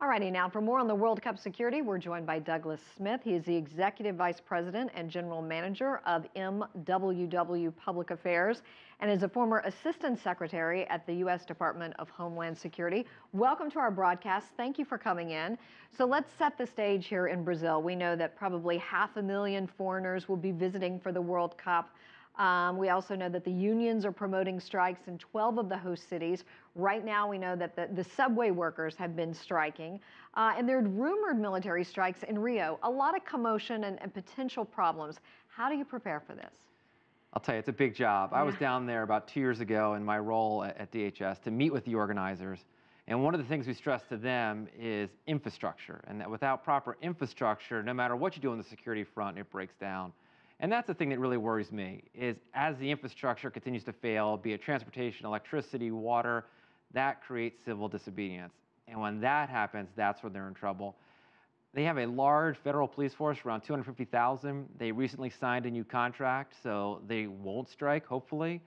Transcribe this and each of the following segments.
Alrighty, now for more on the World Cup security, we're joined by Douglas Smith. He is the Executive Vice President and General Manager of MWW Public Affairs and is a former Assistant Secretary at the U.S. Department of Homeland Security. Welcome to our broadcast. Thank you for coming in. So let's set the stage here in Brazil. We know that probably 500,000 foreigners will be visiting for the World Cup. We also know that the unions are promoting strikes in 12 of the host cities. Right now, we know that the subway workers have been striking, and there are rumored military strikes in Rio. A lot of commotion and potential problems. How do you prepare for this? I'll tell you, it's a big job. Yeah. I was down there about 2 years ago in my role at DHS to meet with the organizers. And one of the things we stress to them is infrastructure, and that without proper infrastructure, no matter what you do on the security front, it breaks down. And that's the thing that really worries me, is as the infrastructure continues to fail, be it transportation, electricity, water, that creates civil disobedience. And when that happens, that's when they're in trouble. They have a large federal police force, around 250,000. They recently signed a new contract, so they won't strike, hopefully.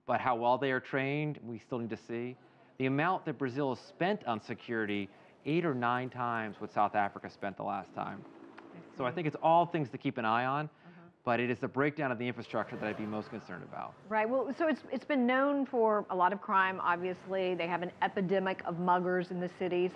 But how well they are trained, we still need to see. The amount that Brazil has spent on security, 8 or 9 times what South Africa spent the last time. So I think it's all things to keep an eye on. But it is the breakdown of the infrastructure that I'd be most concerned about. Right. Well, so it's been known for a lot of crime, obviously. They have an epidemic of muggers in the cities.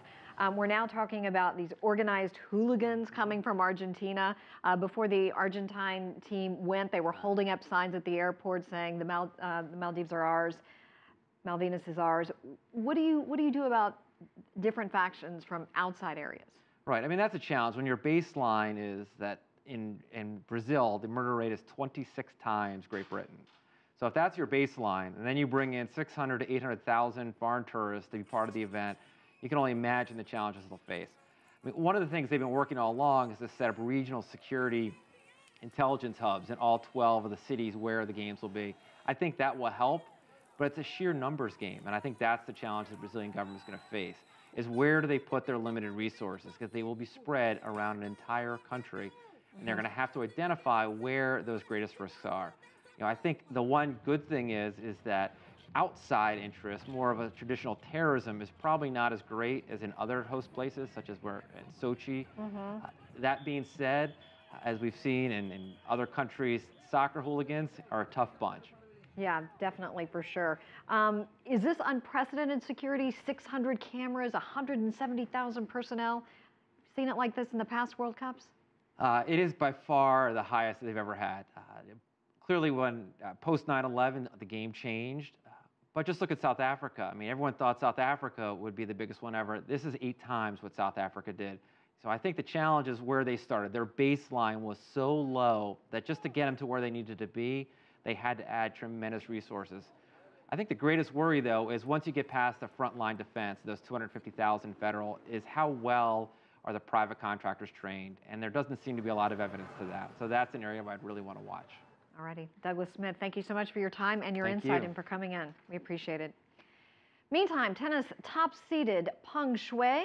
We're now talking about these organized hooligans coming from Argentina. Before the Argentine team went, they were holding up signs at the airport saying the Maldives are ours, Malvinas is ours. What do you do about different factions from outside areas? Right. I mean, that's a challenge when your baseline is that in Brazil, the murder rate is 26 times Great Britain. So if that's your baseline, and then you bring in 600 to 800,000 foreign tourists to be part of the event, you can only imagine the challenges they'll face. I mean, one of the things they've been working all along is to set up regional security intelligence hubs in all 12 of the cities where the games will be. I think that will help, but it's a sheer numbers game, and I think that's the challenge the Brazilian government is going to face, is where do they put their limited resources, because they will be spread around an entire country. And they're going to have to identify where those greatest risks are. You know, I think the one good thing is that outside interest, more of a traditional terrorism, is probably not as great as in other host places, such as we're in Sochi. That being said, as we've seen in other countries, soccer hooligans are a tough bunch. Yeah, definitely, for sure. Is this unprecedented security? 600 cameras, 170,000 personnel? Seen it like this in the past World Cups? It is by far the highest they've ever had. Clearly, when post 9/11, the game changed. But just look at South Africa. I mean, everyone thought South Africa would be the biggest one ever. This is 8 times what South Africa did. So I think the challenge is where they started. Their baseline was so low that just to get them to where they needed to be, they had to add tremendous resources. I think the greatest worry, though, is once you get past the frontline defense, those 250,000 federal, is how well are the private contractors trained? And there doesn't seem to be a lot of evidence to that. So that's an area I'd really want to watch. All righty. Douglas Smith, thank you so much for your time and your insight and for coming in. We appreciate it. Meantime, tennis top-seeded Peng Shuai